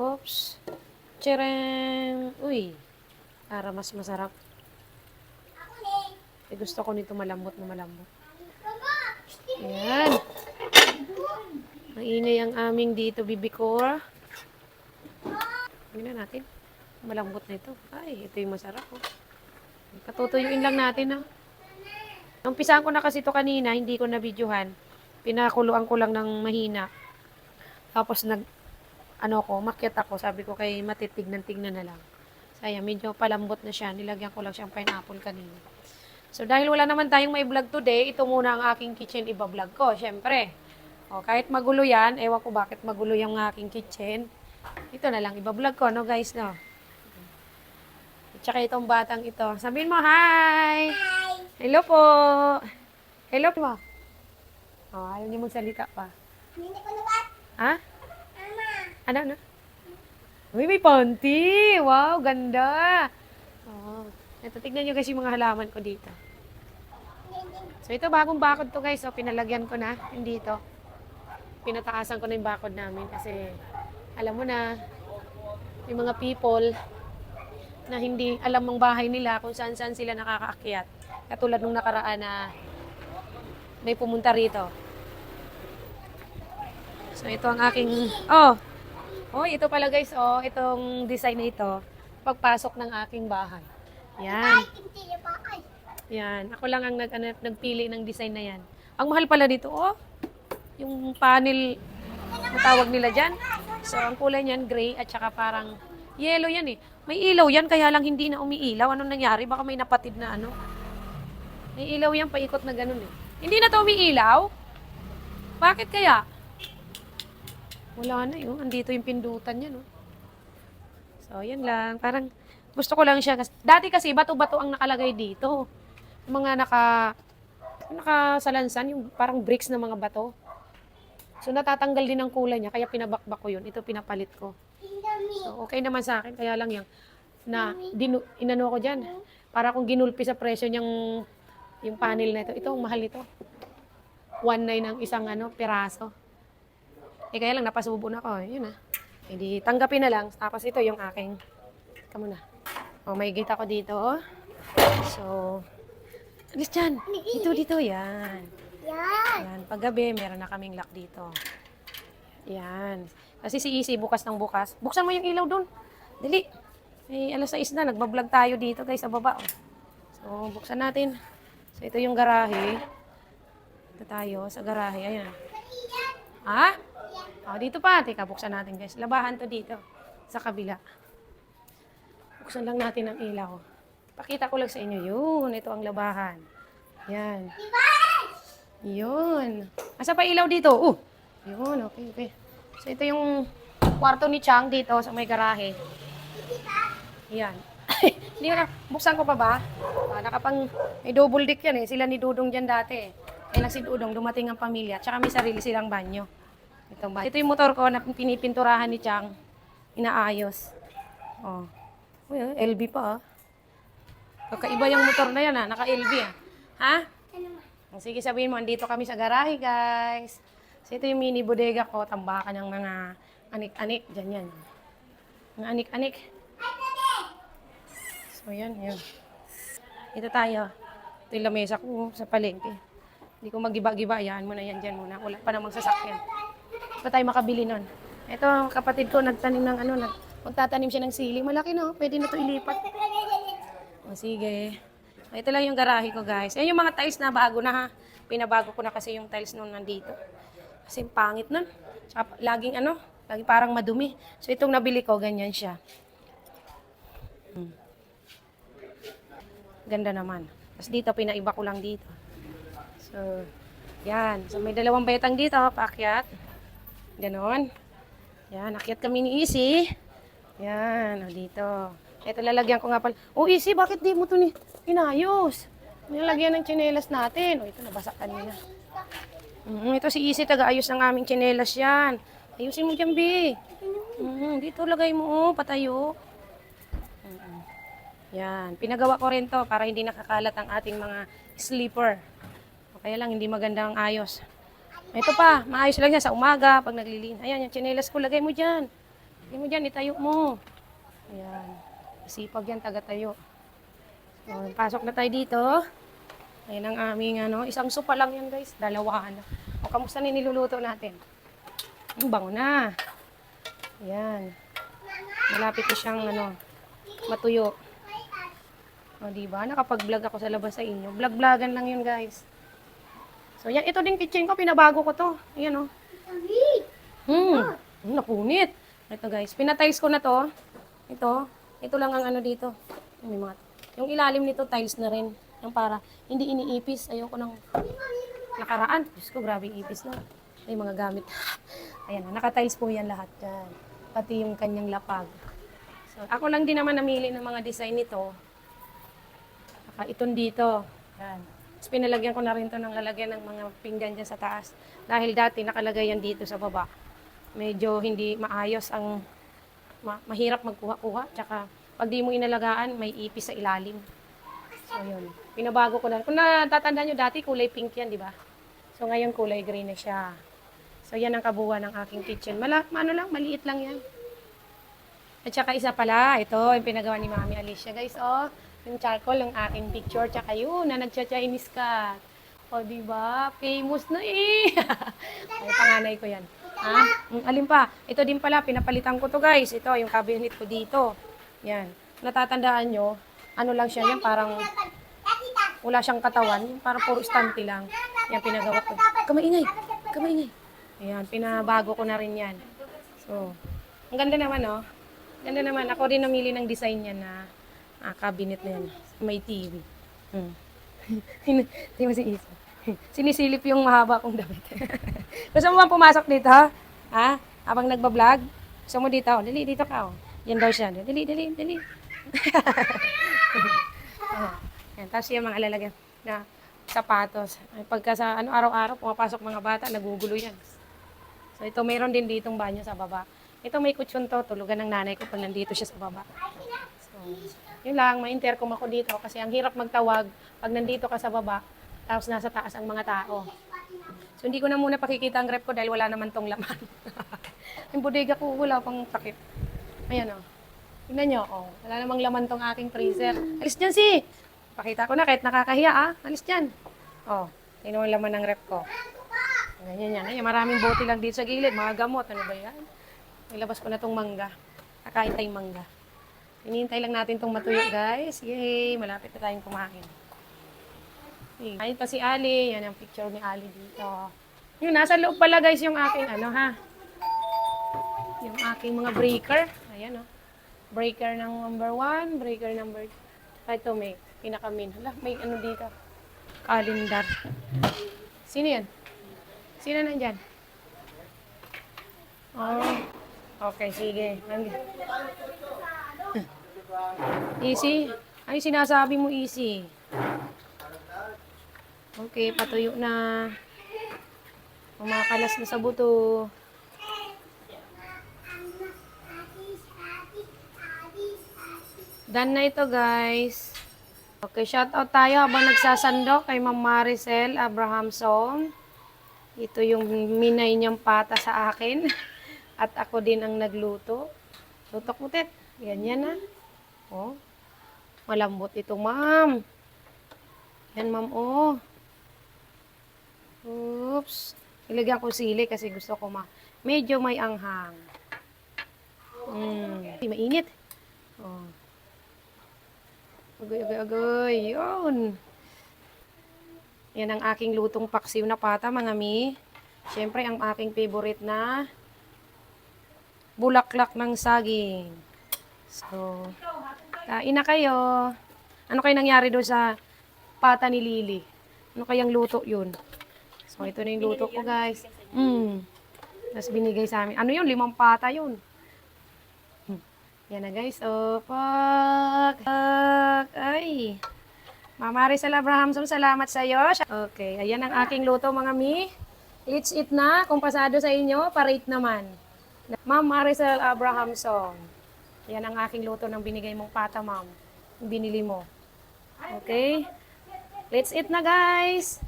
Oops. Tchereng! Uy, para mas masarap. Gusto ko nito malambot na malambot. Ayan. Maingay ang aming dito, bibikor. Tingnan natin. Malambot na ito. Ay, ito yung masarap. Oh. Katutuyuin lang natin. Ah. Umpisahan ko na kasi ito kanina, hindi ko na-videohan. Pinakuluan ko lang ng mahina. Tapos makyat ako. Sabi ko kay matitignan-tignan na lang. Sayang, medyo palambot na siya. Nilagyan ko lang siyang pineapple kanina. So, dahil wala naman tayong may vlog today, ito muna ang aking kitchen iba-vlog ko, syempre. O, kahit magulo yan, ewan ko bakit magulo yung aking kitchen. Ito na lang, iba-vlog ko, no guys, no? At saka itong batang ito. Sabihin mo, hi! Hi! Hello po! Hello po! O, ayaw niyo magsalita pa. Hindi ko na ba? Ha? Mama. Ano? Uy, may panty! Wow, ganda! Oh. Ito, tignan nyo guys yung mga halaman ko dito. So, ito bagong bakod to guys. So, pinalagyan ko na yung dito. Pinataasan ko na yung bakod namin kasi alam mo na, yung mga people na hindi alam ang bahay nila kung saan-saan sila nakakaakyat. Katulad nung nakaraan na may pumunta rito. So, ito ang aking... Oh, ito pala guys. Oh, itong design na ito. Pagpasok ng aking bahay. Yan. Yan. Ako lang ang nagpili ng design na yan. Ang mahal pala dito, oh. Yung panel, matawag nila dyan. So, ang kulay niyan, gray, at saka parang yellow yan eh. May ilaw yan, kaya lang hindi na umiilaw. Anong nangyari? Baka may napatid na ano. May ilaw yan, paikot na ganun eh. Hindi na to umiilaw? Bakit kaya? Wala na yun. Andito yung pindutan niya, no? So, yan lang. Parang, gusto ko lang siya. Dati kasi, bato-bato ang nakalagay dito. Mga nakasalansan, yung parang bricks na mga bato. So, natatanggal din ang kulay niya, kaya pinabakbak ko yun. Ito, pinapalit ko. So, okay naman sa akin, kaya lang yan. Inano ko dyan. Para kung ginulpi sa presyo niyang yung panel na ito. Ito, mahal ito. 1.9 ang isang piraso. Kaya lang, napasubo na ko. Yun Hindi, tanggapin na lang. Tapos ito yung aking. Kamu na. May gate ako dito. So, alis dyan. Dito. Yan. Yan. Paggabi, meron na kaming lock dito. Yan. Kasi si Easy, bukas ng bukas. Buksan mo yung ilaw doon. Dali. Alas 6 na. Nagbablog tayo dito, guys, sa baba. So, buksan natin. So, ito yung garahe. Ito tayo sa garahe. Ayan. Ha? Dito pa. Teka, buksan natin, guys. Labahan to dito. Sa kabila. Buksan lang natin ang ilaw. Pakita ko lang sa inyo. Yun. Ito ang labahan. Yan. Yun. Asa pa ilaw dito? Yun. Okay. So, ito yung kwarto ni Chang dito sa may garahe. Yan. Hindi ko na. Buksan ko pa ba? May double deck yan eh. Sila ni Dudong dyan dati. Kaya lang si Dudong, dumating ang pamilya. Tsaka may sarili silang banyo. Ito yung motor ko na pinipinturahan ni Chang. Inaayos. LB pa Kakaiba yung motor na yan Naka-LB Ha? Sige sabihin mo, andito kami sa garahe guys. So ito yung mini bodega ko. Tambakan ng mga anik-anik. Diyan yan. Mga anik-anik. So yan. Ito tayo. Ito yung lamesa ko sa palengke. Hindi ko magiba-giba. Yan muna yan dyan muna. Wala pa namang sasakyan. Pa tayo makabili nun. Ito, kapatid ko, nagtanim ng magtatanim siya ng sili. Malaki no, pwede na ito ilipat. Sige. Ito lang yung garahe ko guys. Ayan yung mga tiles na bago na ha. Pinabago ko na kasi yung tiles nung nandito. Kasi pangit nun. Saka laging parang madumi. So itong nabili ko, ganyan siya. Ganda naman. Tapos dito, pinaiba ko lang dito. So, yan. So may dalawang betang dito, paakyat. Ganon. Yan, akyat kami ni Easy. Yan, dito. Ito lalagyan ko nga pala. Easy, bakit di mo ito inayos? Nilalagyan ng tsinelas natin. Ito, nabasakan niya. Ito si Easy, taga-ayos ng aming tsinelas yan. Ayusin mo dyan, B. Dito lagay mo, patayo. Yan, pinagawa ko rin to para hindi nakakalat ang ating mga sleeper. Kaya lang, hindi maganda ang ayos. Ito pa, maayos lang yan sa umaga pag naglilin. Ayan, yung tsinelas ko, lagay mo dyan. Hindi mo dyan, itayo mo. Ayan. Sipag yan, taga-tayo. So, pasok na tayo dito. Ayan ang aming isang sopa lang yan guys. Dalawa na. O, kamusta na niluluto natin? Ang bango na. Ayan. Malapit na siyang matuyo. O, diba? Nakapag-vlog ako sa labas sa inyo. Vlog-vlogan lang yun guys. So, yan. Ito din kitchen ko. Pinabago ko to. Ayan o. Napunit. Ito guys. Pinatiles ko na to. Ito lang ang dito. Yung ilalim nito, tiles na rin. Yung para hindi iniipis. Ayoko ng nakaraan. Diyos ko, grabe ipis na. Ay, mga gamit. Ayan, nakatiles po yan lahat dyan. Pati yung kanyang lapag. So, ako lang din naman namili ng mga design nito. Saka itong dito. Yan. Tapos pinalagyan ko na rin to ng lalagyan ng mga pinggan dyan sa taas. Dahil dati nakalagay yan dito sa baba. Medyo hindi maayos ang mahirap magkuha-kuha. Tsaka pag di mo inalagaan, may ipis sa ilalim. So, yun. Pinabago ko na. Kung natatandaan nyo, dati kulay pink yan, di ba? So, ngayon kulay green na siya. So, yan ang kabuuan ng aking kitchen. Maliit lang yan. At saka isa pala, ito, yung pinagawa ni Mami Alicia. Guys, yung charcoal, yung aking picture. Tsaka yun, na nagcha-Chinese cat. O, di ba? Famous na eh. Ay, panganay ko yan. Ha? Alin pa? Ito din pala, pinapalitan ko to guys. Ito, yung cabinet ko dito. Yan. Natatandaan nyo, lang siya yan, parang wala siyang katawan. Parang puro stante lang. Yan, pinagawa ko. Kamaingay! Ayan, pinabago ko na rin yan. So, ang ganda naman, Ganda naman. Ako rin namili ng design niya na cabinet na yan. May TV. Hindi mo si Isa. Sinisilip yung mahaba kong damit. Gusto mo bang pumasok dito, ha? Habang nagbablog? Gusto mo dito? Dali, dito ka, Yan daw siya. Dali. Yan. Tapos yung mga lalagyan na sapatos. Ay, pagka sa araw-araw, pumapasok mga bata, nagugulo yan. So, ito, mayroon din ditong banyo sa baba. Ito, may kutsyon to. Tulugan ng nanay ko pag nandito siya sa baba. So, yun lang, ma-intercom ako dito kasi ang hirap magtawag pag nandito ka sa baba, tapos nasa taas ang mga tao. So, hindi ko na muna pakikita ang rep ko dahil wala naman tong laman. Yung bodega ko, wala pang takip. Ayan, tingnan nyo, wala namang laman tong aking freezer. Alis dyan si! Pakita ko na kahit nakakahiya, Alis dyan. Tingnan mo ang laman ng rep ko. Ganyan yan. Ayan, maraming bote lang dito sa gilid. Mga gamot, ano ba yan? Ilabas ko na tong mangga. Kakain tayong mangga. Hinihintay lang natin tong matuyo, guys. Yay! Malapit na tayong kumain. Ayun pa si Ali. Yan ang picture ni Ali dito. Yun, nasa loob pala guys yung aking yung aking mga breaker. Ayan breaker ng number 1, breaker number 2. Ito may pinakamin. Hala, may dito. Calendar. Sino yan? Sino nandyan? Okay, sige. Easy. Ano sinasabi mo, Easy? Okay, patuyo na. Umakalas na sa buto. Done na ito, guys. Okay, shoutout tayo habang nagsasando kay Ma'am Maricel Abrahamson. Ito yung minay niyang pata sa akin. At ako din ang nagluto. Lutok-lutit. Ganyan na. Malambot ito, ma'am. Yan, ma'am, Oops. Ilagyan ko sili kasi gusto ko medyo may anghang. Mainit. Agoy. Yun. Yan ang aking lutong paksiw na pata, mga mi. Siyempre, ang aking favorite na bulaklak ng saging. So, kain na kayo. Ano kayo nangyari doon sa pata ni Lily? Ano kayang luto yun? So, ito na yung luto ko, guys. Tapos binigay sa amin. Ano yun? 5 pata yun. Yan na, guys. Ay. Mama Maricel Abrahamson, salamat sa iyo. Okay, ayan ang aking luto, mga mi. Let's eat na. Kung pasado sa inyo, pa-rate naman. Ma'am Maricel Abrahamson. Yan ang aking luto ng binigay mong pata, ma'am. Binili mo. Okay? Let's eat na, guys.